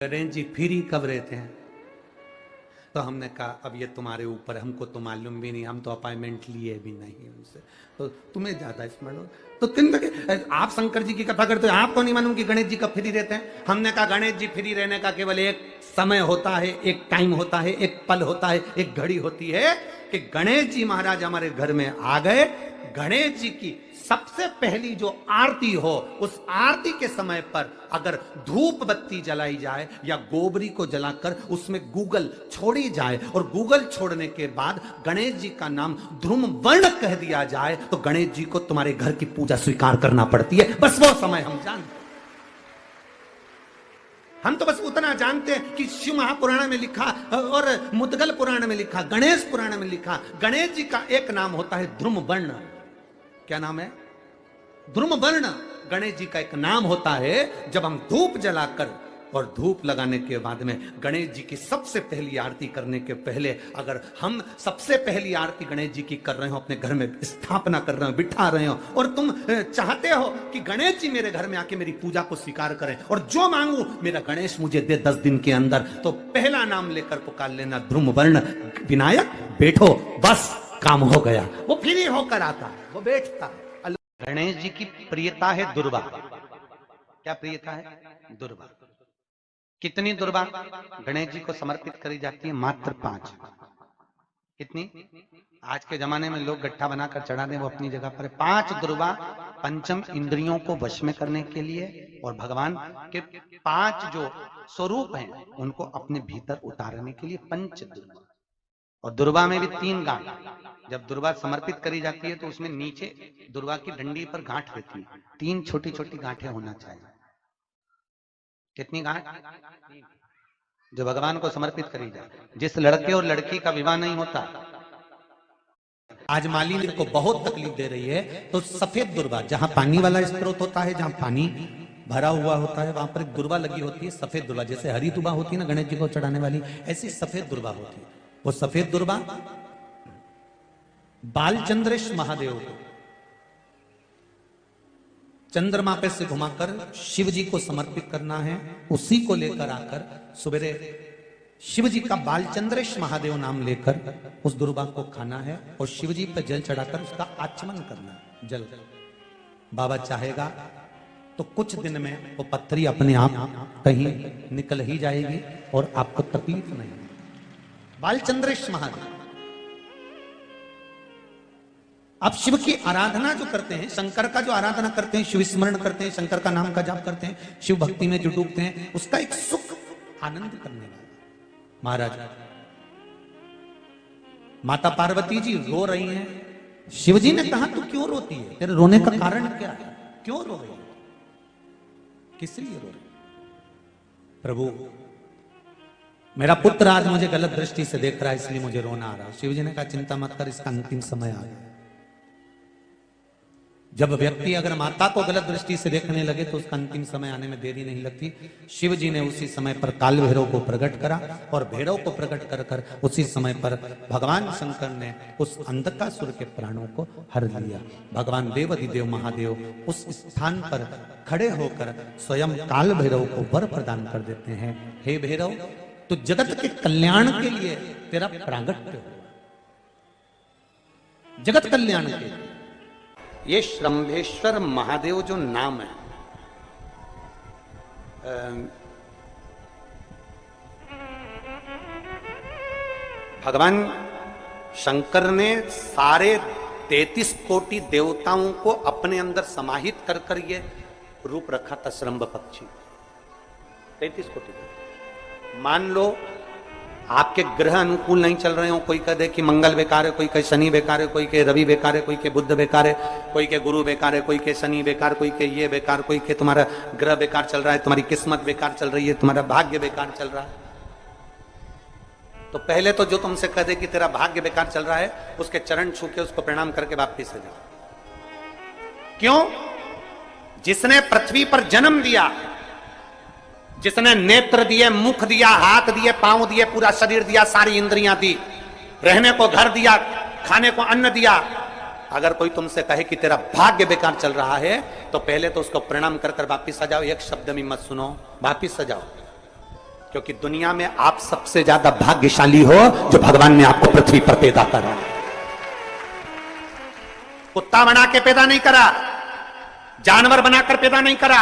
Ganesh ji free कब रहते हैं? तो हमने कहा अब ये तुम्हारे ऊपर, हमको तो मालूम भी नहीं, हम तो अपॉइंटमेंट लिए भी नहीं उनसे, तो तुम्हें ज्यादा स्मरण हो। तो किन आप शंकर जी की कथा करते हो, आपको नहीं मालूम कि गणेश जी कब फ्री रहते हैं? हमने कहा गणेश जी फ्री रहने का केवल एक समय होता है, एक टाइम होता है, एक पल होता है, एक घड़ी होती है कि गणेश जी महाराज हमारे घर में आ गए। गणेश जी की सबसे पहली जो आरती हो, उस आरती के समय पर अगर धूप बत्ती जलाई जाए या गोबरी को जलाकर उसमें गूगल छोड़ी जाए और गूगल छोड़ने के बाद गणेश जी का नाम ध्रुम वर्ण कह दिया जाए, तो गणेश जी को तुम्हारे घर की पूजा स्वीकार करना पड़ती है। बस वो समय हम जानते, हम तो बस उतना जानते हैं कि शिव महापुराण में लिखा और मुद्गल पुराण में लिखा, गणेश पुराण में लिखा, गणेश जी का एक नाम होता है ध्रुम वर्ण। क्या नाम है? ध्रुम वर्ण गणेश जी का एक नाम होता है। जब हम धूप जलाकर और धूप लगाने के बाद में गणेश जी की सबसे पहली आरती करने के पहले अगर हम सबसे पहली आरती गणेश जी की कर रहे हो, अपने घर में स्थापना कर रहे हो, बिठा रहे हो, और तुम चाहते हो कि गणेश जी मेरे घर में आके मेरी पूजा को स्वीकार करें और जो मांगू मेरा गणेश मुझे दे 10 दिन के अंदर, तो पहला नाम लेकर पुकार लेना ध्रुम वर्ण विनायक, बैठो, बस काम हो गया। वो फ्री होकर आता है, वो बैठता है। गणेश जी की प्रियता है दुर्वा। क्या प्रियता है? दुर्वा। कितनी दुर्वा गणेश जी को समर्पित करी जाती है? मात्र 5। कितनी? आज के जमाने में लोग गट्ठा बनाकर चढ़ा दें, वो अपनी जगह पर 5 दुर्वा पंचम इंद्रियों को वश में करने के लिए और भगवान के 5 जो स्वरूप हैं उनको अपने भीतर उतारने के लिए पंच दुर्वा। और दुर्वा में भी 3 गांठ। जब दुर्वा समर्पित करी जाती है तो उसमें नीचे दुर्वा की डंडी पर गांठ रहती है, 3 छोटी छोटी गांठें होना चाहिए। कितनी गांठ? जो भगवान को समर्पित करी जाए। जिस लड़के और लड़की का विवाह नहीं होता, आज मालिनी को बहुत तकलीफ दे रही है, तो सफेद दुर्वा, जहां पानी वाला स्त्रोत होता है, जहां पानी भरा हुआ होता है, वहां पर एक दुर्वा लगी होती है, सफेद दुर्वा। जैसे हरी दुर्वा होती है ना गणेश जी को चढ़ाने वाली, ऐसी सफेद दुर्वा होती है। वो सफेद दुर्वा बालचंद्रेश महादेव को चंद्रमा पे से घुमाकर शिव जी को समर्पित करना है। उसी को लेकर आकर सुबेरे शिव जी का बालचंद्रेश महादेव नाम लेकर उस दुर्वा को खाना है और शिव जी पर जल चढ़ाकर उसका आचमन करना है। जल बाबा चाहेगा तो कुछ दिन में वो पत्थरी अपने आप कहीं निकल ही जाएगी और आपको तकलीफ नहीं। बालचंद्रेश महादेव। आप शिव की आराधना जो करते हैं, शंकर का जो आराधना करते हैं, शिव स्मरण करते हैं, शंकर का नाम का जाप करते हैं, शिव भक्ति में जो डूबते हैं, उसका एक सुख आनंद करने वाला महाराज। माता पार्वती जी रो रही हैं, शिव जी ने कहा तू क्यों रोती है, तेरे रोने का कारण क्या है, क्यों रो रही है, किस लिए रो रही? प्रभु मेरा पुत्र आज मुझे गलत दृष्टि से देख रहा है, इसलिए मुझे रोना आ रहा है। शिव जी ने कहा चिंता मत कर, इसका अंतिम समय आ गया। जब व्यक्ति अगर माता को गलत दृष्टि से देखने लगे तो उसका अंतिम समय आने में देरी नहीं लगती। शिव जी ने उसी समय पर काल भैरव को प्रकट करा और भैरव को प्रकट कर कर उसी समय पर भगवान शंकर ने उस अंधकासुर के प्राणों को हर लिया। भगवान देवाधिदेव महादेव उस स्थान पर खड़े होकर स्वयं काल भैरव को वर प्रदान कर देते हैं। हे भैरव, तो जगत के कल्याण के लिए तेरा प्रागट्य हो, जगत कल्याण के लिए। ये श्रंभेश्वर महादेव जो नाम है, भगवान शंकर ने सारे 33 कोटि देवताओं को अपने अंदर समाहित कर कर ये रूप रखा था श्रंभ पक्षी। 33 कोटि देवता। मान लो आपके ग्रह अनुकूल नहीं चल रहे हो, कोई कहे कि मंगल बेकार है, कोई कहे शनि बेकार है, कोई कहे रवि बेकार है, कोई कहे बुध बेकार है, कोई कहे गुरु बेकार है, कोई कहे शनि बेकार, कोई कहे ये बेकार, कोई कहे तुम्हारा ग्रह बेकार चल रहा है, तुम्हारी किस्मत बेकार चल रही है, तुम्हारा भाग्य बेकार चल रहा है। तो पहले तो जो तुमसे कह दे कि तेरा भाग्य बेकार चल रहा है, उसके चरण छू के उसको प्रणाम करके वापिस से जाओ। क्यों? जिसने पृथ्वी पर जन्म दिया, जिसने नेत्र दिए, मुख दिया, हाथ दिए, पांव दिए, पूरा शरीर दिया, सारी इंद्रियां दी, रहने को घर दिया, खाने को अन्न दिया, अगर कोई तुमसे कहे कि तेरा भाग्य बेकार चल रहा है तो पहले तो उसको प्रणाम कर कर वापिस आ जाओ। एक शब्द में मत सुनो, वापिस आ जाओ। क्योंकि दुनिया में आप सबसे ज्यादा भाग्यशाली हो जो भगवान ने आपको पृथ्वी पर पैदा करा। कुत्ता बना के पैदा नहीं करा, जानवर बनाकर पैदा नहीं करा,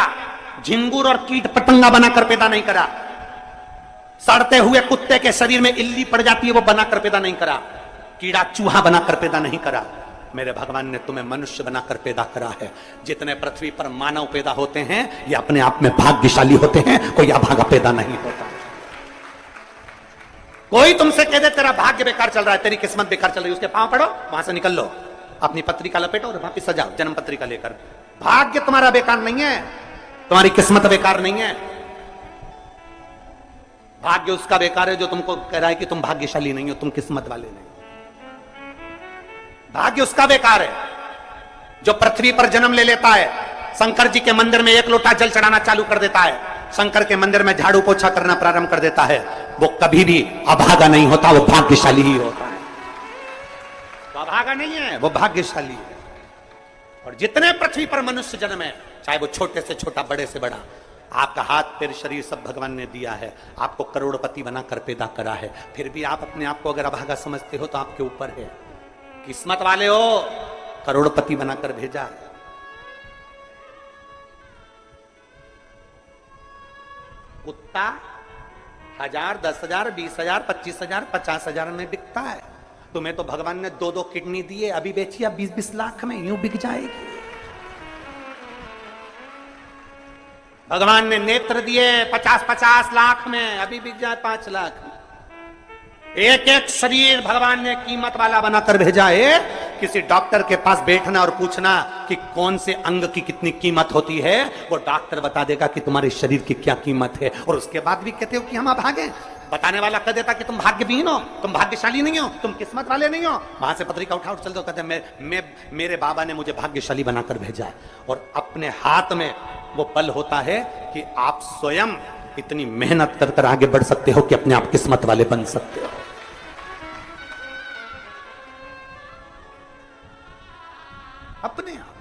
झिंगुर और कीट पतंगा बनाकर पैदा नहीं करा, सड़ते हुए कुत्ते के शरीर में इल्ली पड़ जाती है वो बनाकर पैदा नहीं करा, कीड़ा चूहा बनाकर पैदा नहीं करा। मेरे भगवान ने तुम्हें मनुष्य बनाकर पैदा करा है। जितने पृथ्वी पर मानव पैदा होते हैं ये अपने आप में भाग्यशाली होते हैं, कोई अभागा पैदा नहीं होता। कोई तुमसे कह दे तेरा भाग्य बेकार चल रहा है, तेरी किस्मत बेकार चल रही है, उसके पांव पड़ो, वहां से निकल लो, अपनी पत्रिका लपेटो और वापिस सजाओ जन्म पत्रिका लेकर। भाग्य तुम्हारा बेकार नहीं है, तुम्हारी किस्मत बेकार नहीं है। भाग्य उसका बेकार है जो तुमको कह रहा है कि तुम भाग्यशाली नहीं हो, तुम किस्मत वाले नहीं। भाग्य उसका बेकार है जो पृथ्वी पर जन्म ले लेता है, शंकर जी के मंदिर में 1 लोटा जल चढ़ाना चालू कर देता है, शंकर के मंदिर में झाड़ू पोछा करना प्रारंभ कर देता है, वो कभी भी अभागा नहीं होता, वो भाग्यशाली ही होता है। वो अभागा नहीं है, वो भाग्यशाली है। और जितने पृथ्वी पर मनुष्य जन्म है, चाहे वो छोटे से छोटा बड़े से बड़ा, आपका हाथ पैर शरीर सब भगवान ने दिया है, आपको करोड़पति बनाकर पैदा करा है, फिर भी आप अपने आप को अगर अभागा समझते हो तो आपके ऊपर है। किस्मत वाले हो, करोड़पति बनाकर भेजा है। कुत्ता 1000, 10,000, 20,000, 25,000, 50,000 में बिकता है। तुम्हें तो भगवान ने 2-2 किडनी दिए, अभी बेचिए 20-20 लाख में, यूं बिक जाएगी। भगवान ने नेत्र दिए 50-50 लाख में, अभी बिक जाए 5 लाख में। एक एक शरीर भगवान ने कीमत वाला बनाकर भेजा है। किसी डॉक्टर के पास बैठना और पूछना कि कौन से अंग की कितनी कीमत होती है, वो डॉक्टर बता देगा कि तुम्हारे शरीर की क्या कीमत है। और उसके बाद भी कहते हो कि हम अभागे। बताने वाला कह देता कि तुम भाग्यहीन हो, तुम भाग्यशाली नहीं हो, तुम किस्मत वाले नहीं हो। वहां से पत्रिका उठा चल दो, कहते मेरे बाबा ने मुझे भाग्यशाली बनाकर भेजा है। और अपने हाथ में वो बल होता है कि आप स्वयं इतनी मेहनत कर कर आगे बढ़ सकते हो कि अपने आप किस्मत वाले बन सकते हो। अपने आप।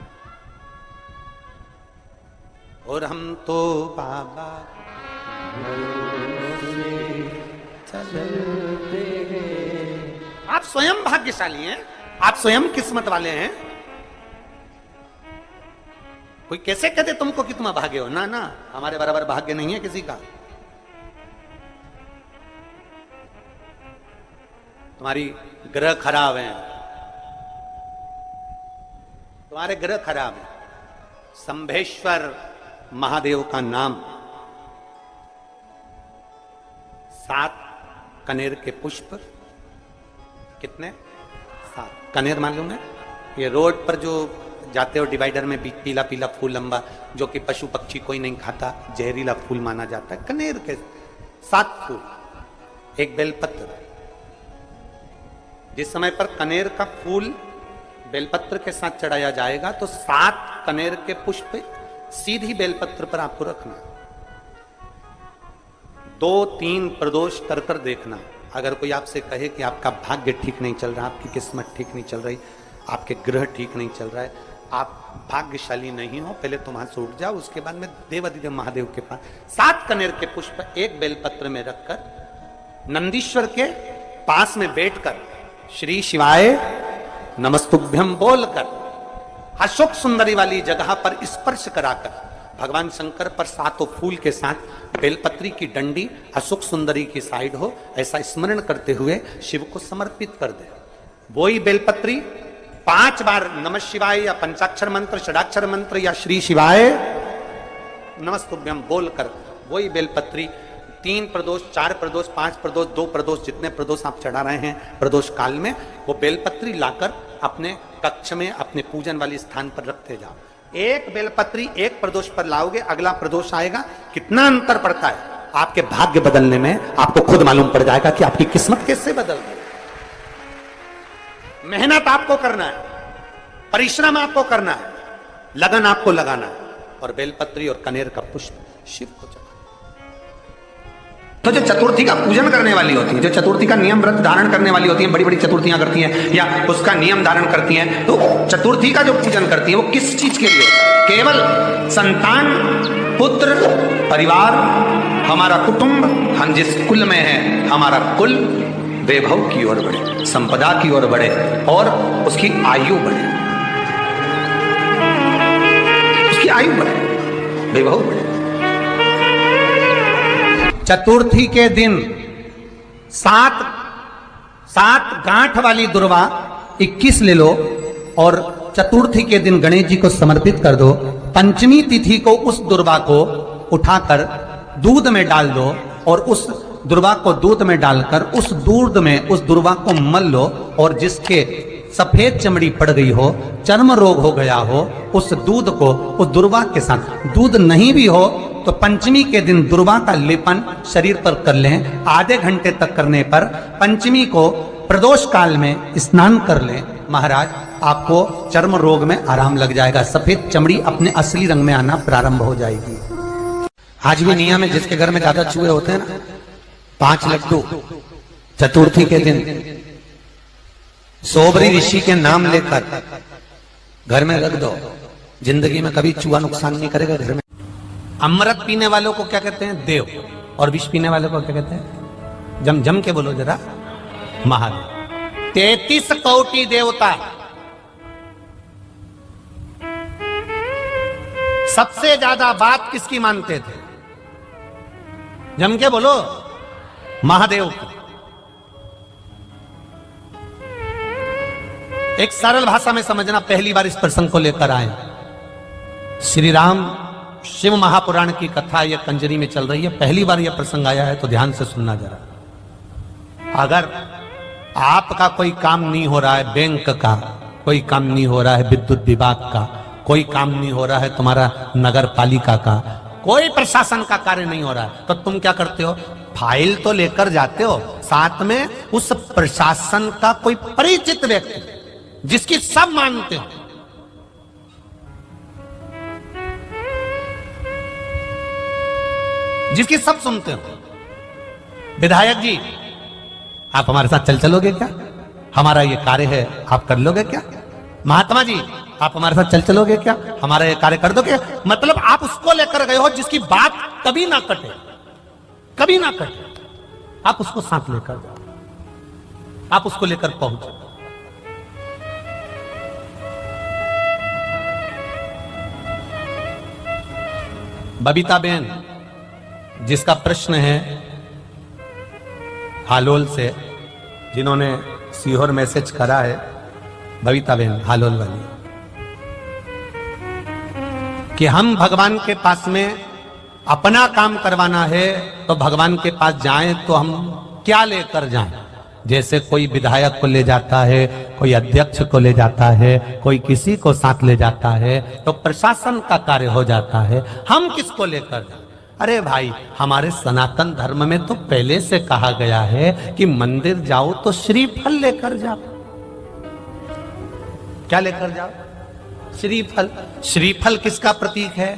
और हम तो बाबा चलते हैं। आप स्वयं भाग्यशाली हैं, आप स्वयं किस्मत वाले हैं। कोई कैसे कहते तुमको कि तुम अभागे हो? ना ना, हमारे बराबर भाग्य नहीं है किसी का। तुम्हारी ग्रह खराब है, तुम्हारे ग्रह खराब है। संभेश्वर महादेव का नाम 7 कनेर के पुष्प, कितने? 7 कनेर मालूम है? ये रोड पर जो जाते हो डिवाइडर में पीला पीला फूल लंबा, जो कि पशु पक्षी कोई नहीं खाता, जहरीला फूल माना जाता है। कनेर के 7 फूल, एक बेलपत्र। जिस समय पर कनेर का फूल बेलपत्र के साथ चढ़ाया जाएगा तो 7 कनेर के पुष्प सीधी बेलपत्र पर आपको रखना। 2-3 प्रदोष कर कर देखना। अगर कोई आपसे कहे कि आपका भाग्य ठीक नहीं चल रहा, आपकी किस्मत ठीक नहीं चल रही, आपके ग्रह ठीक नहीं चल रहा है, आप भाग्यशाली नहीं हो, पहले तुम हाथ से उठ जाओ, उसके बाद में देवाधिदेव महादेव के पास 7 कनेर के पुष्प एक बेलपत्र में रखकर नंदीश्वर के पास में बैठकर श्री शिवाय नमस्तुभ्यम बोलकर अशोक सुंदरी वाली जगह पर स्पर्श कराकर भगवान शंकर पर 7 फूल के साथ बेलपत्री की डंडी अशोक सुंदरी की साइड हो, ऐसा स्मरण करते हुए शिव को समर्पित कर दे। वही बेलपत्री 5 बार नमः शिवाय या पंचाक्षर मंत्र, षडाक्षर मंत्र या श्री शिवाय नमस्तुभ्यम बोलकर वही बेलपत्री 3 प्रदोष, 4 प्रदोष, 5 प्रदोष, 2 प्रदोष, जितने प्रदोष आप चढ़ा रहे हैं प्रदोष काल में, वो बेलपत्री लाकर अपने कक्ष में अपने पूजन वाले स्थान पर रखते जाओ। एक बेलपत्री एक प्रदोष पर लाओगे, अगला प्रदोष आएगा, कितना अंतर पड़ता है। आपके भाग्य बदलने में आपको खुद मालूम पड़ जाएगा कि आपकी किस्मत कैसे बदल गई। मेहनत आपको करना है, परिश्रम आपको करना है, लगन आपको लगाना है, और बेलपत्री और कनेर का पुष्प शिव को चढ़ा। तो जो चतुर्थी का पूजन करने वाली होती है, जो चतुर्थी का नियम व्रत धारण करने वाली होती है, बड़ी बड़ी चतुर्थियां करती हैं या उसका नियम धारण करती हैं, तो चतुर्थी का जो पूजन करती है वो किस चीज के लिए? केवल संतान, पुत्र, परिवार, हमारा कुटुंब, हम जिस कुल में हैं, हमारा कुल वैभव की ओर बढ़े, संपदा की ओर बढ़े और उसकी आयु बढ़े, उसकी आयु बढ़े, वैभव बढ़े। चतुर्थी के दिन सात गांठ वाली दुर्वा 21 ले लो और चतुर्थी के दिन गणेश जी को समर्पित कर दो। पंचमी तिथि को उस दुर्वा को उठाकर दूध में डाल दो और उस दुर्वा को दूध में डालकर उस दूध में उस दुर्वा को मल लो और जिसके सफेद चमड़ी पड़ गई हो, चर्म रोग हो गया हो, उस दूध को उस दुर्वा के साथ, दूध नहीं भी हो तो पंचमी के दिन दुर्वा का लेपन शरीर पर कर लें। आधे घंटे तक करने पर पंचमी को प्रदोष काल में स्नान कर लें। महाराज आपको चर्म रोग में आराम लग जाएगा, सफेद चमड़ी अपने असली रंग में आना प्रारंभ हो जाएगी। आज भी नियम है, जिसके घर में ज्यादा चूहे होते हैं ना, 5 लड्डू चतुर्थी के दिन सोबरी ऋषि के नाम लेकर घर में रख दो, जिंदगी में कभी चूहा नुकसान नहीं करेगा घर में। अमृत पीने वालों को क्या कहते हैं? देव। और विष पीने वालों को क्या कहते हैं? जम जम के बोलो जरा, महादेव। 33 कोटि देवता, सबसे ज्यादा बात किसकी मानते थे? जम के बोलो, महादेव की। एक सरल भाषा में समझना, पहली बार इस प्रसंग को लेकर आए। श्री राम शिव महापुराण की कथा यह कंजरी में चल रही है, पहली बार यह प्रसंग आया है तो ध्यान से सुनना जरा। अगर आपका कोई काम नहीं हो रहा है, बैंक का कोई काम नहीं हो रहा है, विद्युत विभाग का कोई काम नहीं हो रहा है, तुम्हारा नगर पालिका का कोई प्रशासन का कार्य नहीं हो रहा है, तो तुम क्या करते हो? फाइल तो लेकर जाते हो, साथ में उस प्रशासन का कोई परिचित व्यक्ति जिसकी सब मानते हो, जिसकी सब सुनते हो। विधायक जी आप हमारे साथ चलोगे क्या? हमारा ये कार्य है, आप कर लोगे क्या? महात्मा जी आप हमारे साथ चलोगे क्या? हमारा ये कार्य कर दोगे? मतलब आप उसको लेकर गए हो जिसकी बात कभी ना कटे, कभी ना कटे, आप उसको साथ लेकर जाओ, आप उसको लेकर पहुंचो। बबीता बेन जिसका प्रश्न है हालोल से, जिन्होंने सीहोर मैसेज करा है, बबीता बेन हालोल वाली, कि हम भगवान के पास में अपना काम करवाना है तो भगवान के पास जाएं तो हम क्या लेकर जाएं? जैसे कोई विधायक को ले जाता है, कोई अध्यक्ष को ले जाता है, कोई किसी को साथ ले जाता है तो प्रशासन का कार्य हो जाता है, हम किसको लेकर जाएं? अरे भाई, हमारे सनातन धर्म में तो पहले से कहा गया है कि मंदिर जाओ तो श्रीफल लेकर जाओ। क्या लेकर जाओ? श्रीफल। श्रीफल किसका प्रतीक है?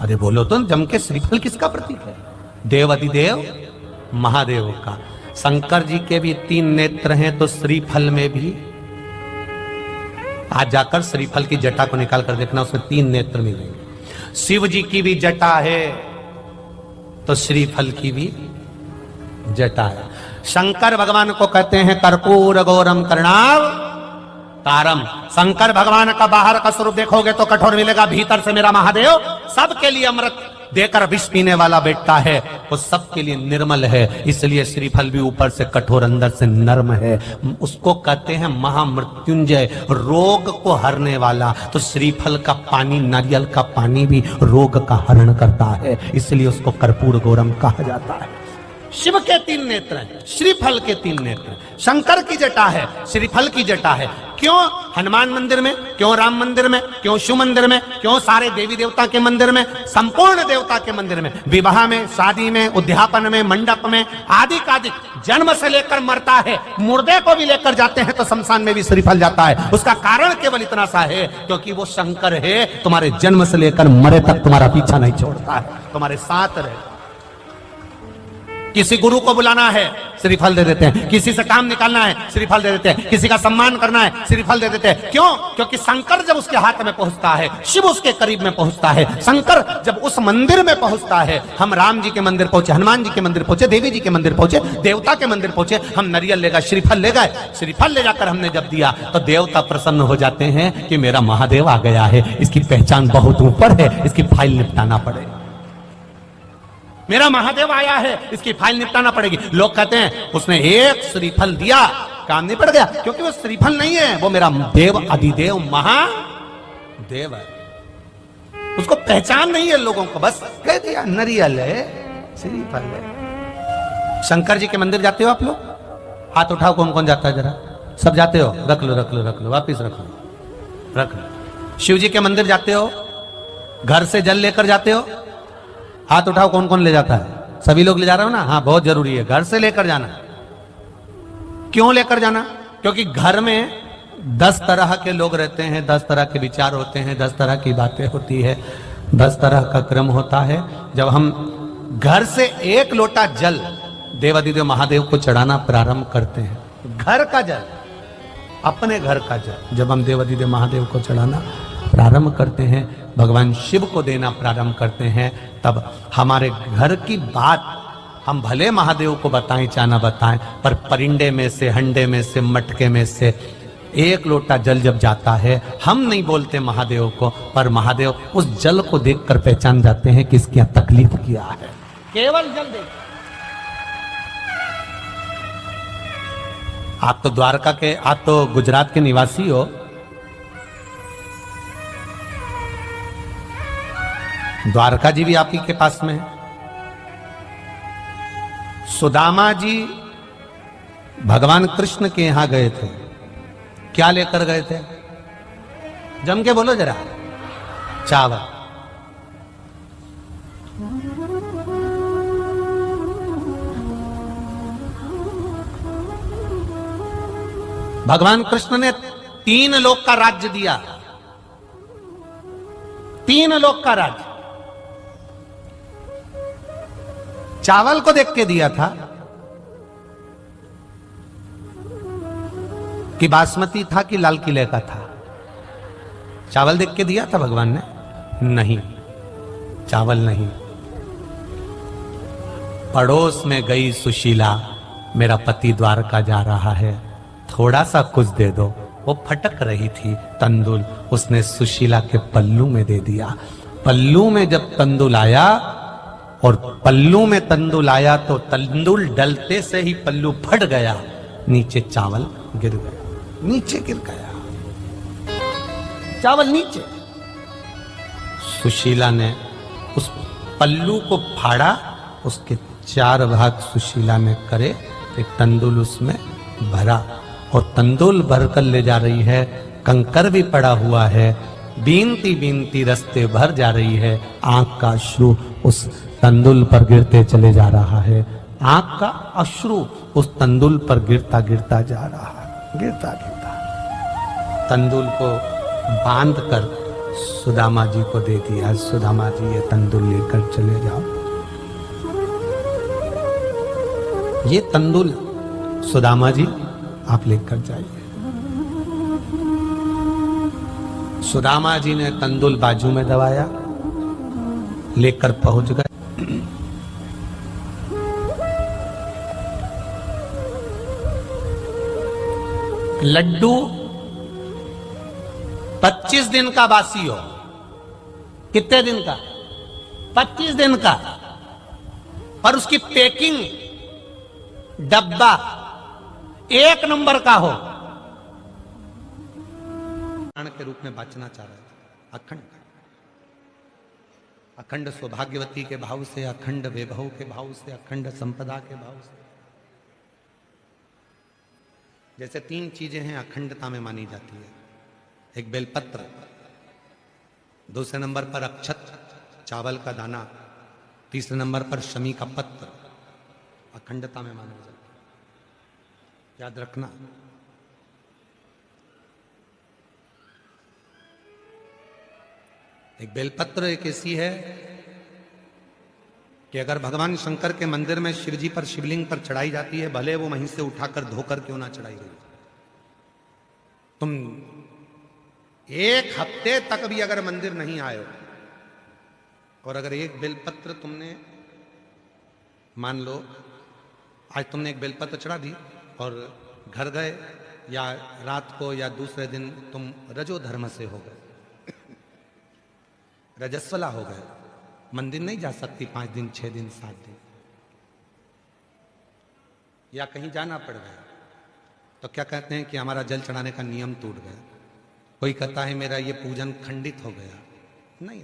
अरे बोलो तो जम के, श्रीफल किसका प्रतीक है? देव अधिदेव महादेव का। शंकर जी के भी 3 नेत्र हैं, तो श्रीफल में भी आज जाकर श्रीफल की जटा को निकाल कर देखना, उसमें 3 नेत्र मिलेंगे। शिव जी की भी जटा है तो श्रीफल की भी जटा है। शंकर भगवान को कहते हैं कर्पूर गौरम कर्णाव तारम। शंकर भगवान का बाहर का स्वरूप देखोगे तो कठोर मिलेगा, भीतर से मेरा महादेव सबके लिए अमृत देकर विष पीने वाला बैठता है, वो सबके लिए निर्मल है। इसलिए श्रीफल भी ऊपर से कठोर, अंदर से नर्म है। उसको कहते हैं महामृत्युंजय, रोग को हरने वाला। तो श्रीफल का पानी, नारियल का पानी भी रोग का हरण करता है, इसलिए उसको कर्पूर गौरम कहा जाता है। शिव के 3 नेत्र हैं, श्रीफल के 3 नेत्र हैं। शंकर की जटा है, श्रीफल की जटा है। क्यों हनुमान मंदिर में, क्यों राम मंदिर में, क्यों शिव मंदिर में, क्यों सारे देवी देवता के मंदिर में, संपूर्ण देवता के मंदिर में, विवाह में, शादी में, उद्यापन में, मंडप में, आदि कादि, जन्म से लेकर मरता है, मुर्दे को भी लेकर जाते हैं तो शमशान में भी श्रीफल जाता है। उसका कारण केवल इतना सा है क्योंकि वो शंकर है, तुम्हारे जन्म से लेकर मरे तक तुम्हारा पीछा नहीं छोड़ता है, तुम्हारे साथ रहे। किसी गुरु को बुलाना है श्रीफल दे देते हैं, किसी से काम निकालना है श्रीफल दे देते हैं, किसी का सम्मान करना है श्रीफल दे देते हैं। क्यों? क्योंकि शंकर जब उसके हाथ में पहुंचता है, शिव उसके करीब में पहुंचता है, शंकर जब उस मंदिर में पहुंचता है, हम राम जी के मंदिर पहुंचे, हनुमान जी के मंदिर पहुंचे, देवी जी के मंदिर पहुंचे, देवता के मंदिर पहुंचे, हम नारियल ले गए, श्रीफल ले गए, श्रीफल ले जाकर हमने जब दिया तो देवता प्रसन्न हो जाते हैं कि मेरा महादेव आ गया है, इसकी पहचान बहुत ऊपर है, इसकी फाइल निपटाना पड़ेगा। मेरा महादेव आया है, इसकी फाइल निपटाना पड़ेगी। लोग कहते हैं उसने एक श्रीफल दिया, काम नहीं पड़ गया, क्योंकि वो श्रीफल नहीं है, वो मेरा देव अधिदेव महादेव है। उसको पहचान नहीं है लोगों को, बस कह दिया नरियल है, श्रीफल है। शंकर जी के मंदिर जाते हो आप लोग? हाथ उठाओ, कौन कौन जाता है जरा? सब जाते हो? रख लो रख लो रख लो, वापिस रख लो रख लो। शिव जी के मंदिर जाते हो? घर से जल लेकर जाते हो? हाथ उठाओ, कौन कौन ले जाता है? सभी लोग ले जा रहे हो ना? हाँ, बहुत जरूरी है, घर से लेकर जाना। क्यों लेकर जाना? क्योंकि घर में 10 तरह के लोग रहते हैं, 10 तरह के विचार होते हैं, 10 तरह की बातें होती है, 10 तरह का क्रम होता है। जब हम घर से 1 लोटा जल देवाधिदेव महादेव को चढ़ाना प्रारंभ करते हैं, घर का जल, अपने घर का जल जब हम देवाधिदेव महादेव को चढ़ाना प्रारंभ करते हैं, भगवान शिव को देना प्रारंभ करते हैं, तब हमारे घर की बात हम भले महादेव को बताएं चाहे ना बताएं, पर परिंडे में से, हंडे में से, मटके में से 1 लोटा जल जब जाता है, हम नहीं बोलते महादेव को, पर महादेव उस जल को देखकर पहचान जाते हैं कि इसकी तकलीफ किया है। केवल जल देख। आप तो द्वारका के, आप तो गुजरात के निवासी हो, द्वारका जी भी आप ही के पास में है। सुदामा जी भगवान कृष्ण के यहां गए थे, क्या लेकर गए थे? जम के बोलो जरा। चावल। भगवान कृष्ण ने 3 लोक का राज्य दिया, 3 लोक का राज्य चावल को देख के दिया था कि बासमती था कि लाल किले का था। चावल देख के दिया था भगवान ने? नहीं, चावल नहीं। पड़ोस में गई सुशीला, मेरा पति द्वारका जा रहा है, थोड़ा सा कुछ दे दो। वो फटक रही थी तंदुल, उसने सुशीला के पल्लू में दे दिया। पल्लू में जब तंदुल आया, और पल्लू में तंदुल आया तो तंदुल डलते से ही पल्लू फट गया, नीचे चावल गिर गया, नीचे गिर गया चावल नीचे। सुशीला ने उस पल्लू को फाड़ा, उसके 4 भाग सुशीला ने करे, एक तंदुल उसमें भरा, और तंदुल भरकर ले जा रही है, कंकर भी पड़ा हुआ है, बीनती बीनती रास्ते भर जा रही है, आंख का अश्रु उस तंदुल पर गिरते चले जा रहा है, आंख का अश्रु उस तंदुल पर गिरता गिरता जा रहा है, गिरता गिरता। तंदुल को बांध कर सुदामा जी को दे दिया, सुदामा जी ये तंदुल लेकर चले जाओ। ये तंदुल सुदामा जी आप लेकर जाइए। सुदामा जी ने तंदुल बाजू में दबाया, लेकर पहुंच गए। लड्डू 25 दिन का बासी हो। कितने दिन का? 25 दिन का। पर उसकी पैकिंग, डब्बा 1 नंबर का हो। के रूप में बांचना चाह रहे थे, अखंड अखंड सौभाग्यवती के भाव से, अखंड वैभव के भाव से, अखंड संपदा के भाव से। जैसे 3 चीजें हैं अखंडता में मानी जाती है, एक बेलपत्र, दूसरे नंबर पर अक्षत चावल का दाना, तीसरे नंबर पर शमी का पत्र, अखंडता में माना जाता है। याद रखना। एक बेलपत्र एक ऐसी है कि अगर भगवान शंकर के मंदिर में शिव जी पर शिवलिंग पर चढ़ाई जाती है, भले वो वहीं से उठाकर धोकर क्यों ना चढ़ाई गई, तुम एक हफ्ते तक भी अगर मंदिर नहीं आए हो और अगर एक बेलपत्र तुमने, मान लो आज तुमने एक बेलपत्र चढ़ा दी और घर गए, या रात को या दूसरे दिन तुम रजो धर्म से हो गए, रजस्वला हो गए, मंदिर नहीं जा सकती 5 दिन 6 दिन 7 दिन, या कहीं जाना पड़ गया, तो क्या कहते हैं कि हमारा जल चढ़ाने का नियम टूट गया। कोई कहता है मेरा ये पूजन खंडित हो गया। नहीं,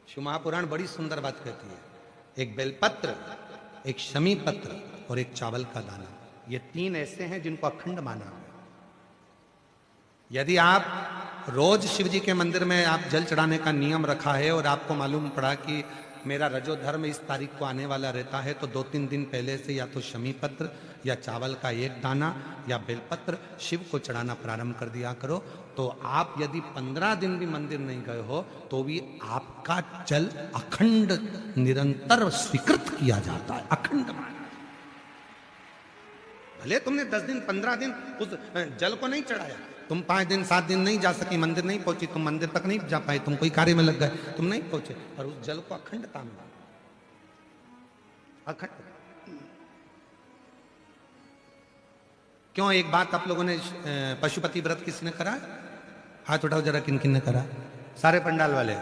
शिव महापुराण बड़ी सुंदर बात कहती है, एक बेलपत्र, एक शमी पत्र और एक चावल का दाना, ये 3 ऐसे हैं जिनको अखंड माना है। यदि आप रोज शिव जी के मंदिर में आप जल चढ़ाने का नियम रखा है और आपको मालूम पड़ा कि मेरा रजो धर्म इस तारीख को आने वाला रहता है, तो 2-3 दिन पहले से या तो शमी पत्र या चावल का एक दाना या बेलपत्र शिव को चढ़ाना प्रारंभ कर दिया करो। तो आप यदि 15 दिन भी मंदिर नहीं गए हो तो भी आपका जल अखंड निरंतर स्वीकृत किया जाता है, अखंड माना। भले तुमने 10 दिन 15 दिन उस जल को नहीं चढ़ाया, तुम 5 दिन 7 दिन नहीं जा सकी, मंदिर नहीं पहुंची, तुम मंदिर तक नहीं जा पाए, तुम कोई कार्य में लग गए, तुम नहीं पहुंचे, पर उस जल को अखंड काम में, अखंड। क्यों? एक बात आप लोगों ने, पशुपति व्रत किसने करा? हाथ उठाओ जरा, किन किन ने करा? सारे पंडाल वाले।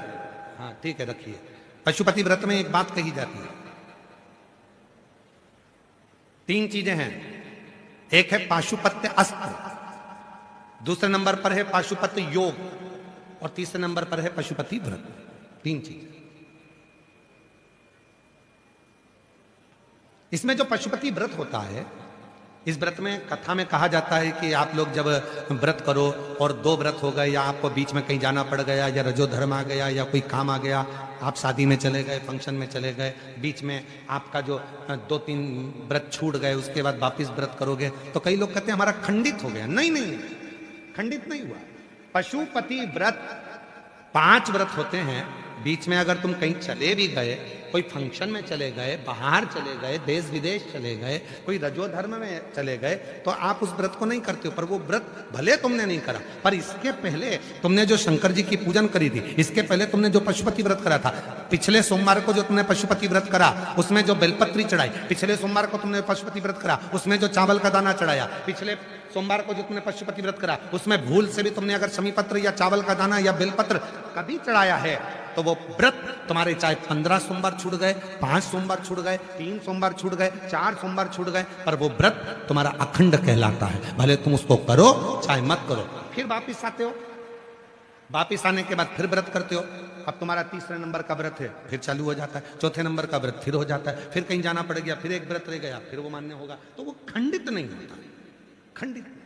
हाँ ठीक है, रखिए। पशुपति व्रत में एक बात कही जाती है, 3 चीजें हैं। एक है पाशुपत्य अस्त्र, दूसरे नंबर पर है पाशुपत्य योग, और तीसरे नंबर पर है पशुपति व्रत। 3 चीज। इसमें जो पशुपति व्रत होता है, इस व्रत में कथा में कहा जाता है कि आप लोग जब व्रत करो और 2 व्रत हो गए, या आपको बीच में कहीं जाना पड़ गया, या रजो धर्म आ गया, या कोई काम आ गया, आप शादी में चले गए, फंक्शन में चले गए, बीच में आपका जो 2-3 व्रत छूट गए, उसके बाद वापिस व्रत करोगे, तो कई लोग कहते हैं हमारा खंडित हो गया। नहीं नहीं, खंडित नहीं हुआ। पशुपति व्रत 5 व्रत होते हैं। बीच में अगर तुम कहीं चले भी गए, कोई फंक्शन में चले गए, बाहर चले गए, देश विदेश चले गए, कोई रजो धर्म में चले गए, तो आप उस व्रत को नहीं करते हो। पर वो व्रत भले तुमने नहीं करा, पर इसके पहले तुमने जो शंकर जी की पूजन करी थी, इसके पहले तुमने जो पशुपति व्रत करा था, पिछले सोमवार को जो तुमने पशुपति व्रत करा उसमें जो बेलपत्री चढ़ाई, पिछले सोमवार को तुमने पशुपति व्रत करा उसमें जो चावल का दाना चढ़ाया, पिछले सोमवार को जो तुमने पशुपति व्रत करा उसमें भूल से भी तुमने अगर शमी पत्र या चावल का दाना या बेलपत्र कभी चढ़ाया है, तो वो व्रत तुम्हारे चाहे 15 सोमवार छूट गए, 5 सोमवार छूट गए, 3 सोमवार छूट गए, 4 सोमवार छूट गए, पर वो व्रत तुम्हारा अखंड कहलाता है। भले तुम उसको करो चाहे मत करो। फिर वापिस आते हो, वापिस आने के बाद फिर व्रत करते हो। अब तुम्हारा 3रे नंबर का व्रत है, फिर चालू हो जाता है। 4थे नंबर का व्रत फिर हो जाता है, फिर कहीं जाना पड़ गया, फिर एक व्रत रह गया, फिर वो मान्य होगा। तो वो खंडित नहीं होता, खंडित नहीं।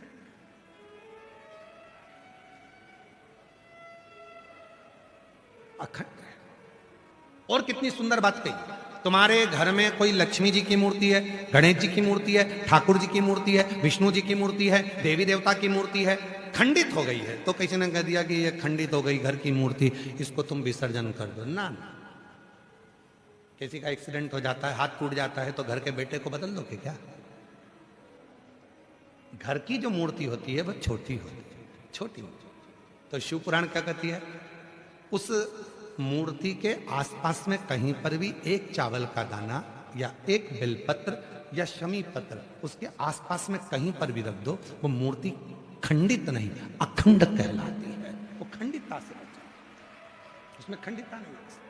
अखंड है। और कितनी सुंदर बात कही, तुम्हारे घर में कोई लक्ष्मी जी की मूर्ति है, गणेश जी की मूर्ति है, ठाकुर जी की मूर्ति है, विष्णु जी की मूर्ति है, देवी देवता की मूर्ति है, खंडित हो गई है, तो किसी ने कह दिया कि ये खंडित हो गई घर की मूर्ति, इसको तुम विसर्जन कर दो। ना ना, किसी का एक्सीडेंट हो जाता है, हाथ टूट जाता है, तो घर के बेटे को बदल दोगे क्या? घर की जो मूर्ति होती है वह छोटी होती है, छोटी होती है। तो शिव पुराण क्या कहती है, उस मूर्ति के आसपास में कहीं पर भी एक चावल का दाना या एक बेलपत्र या शमी पत्र उसके आसपास में कहीं पर भी रख दो, वो मूर्ति खंडित नहीं, अखंड कहलाती है। वो खंडितता से बचा, उसमें खंडितता नहीं है।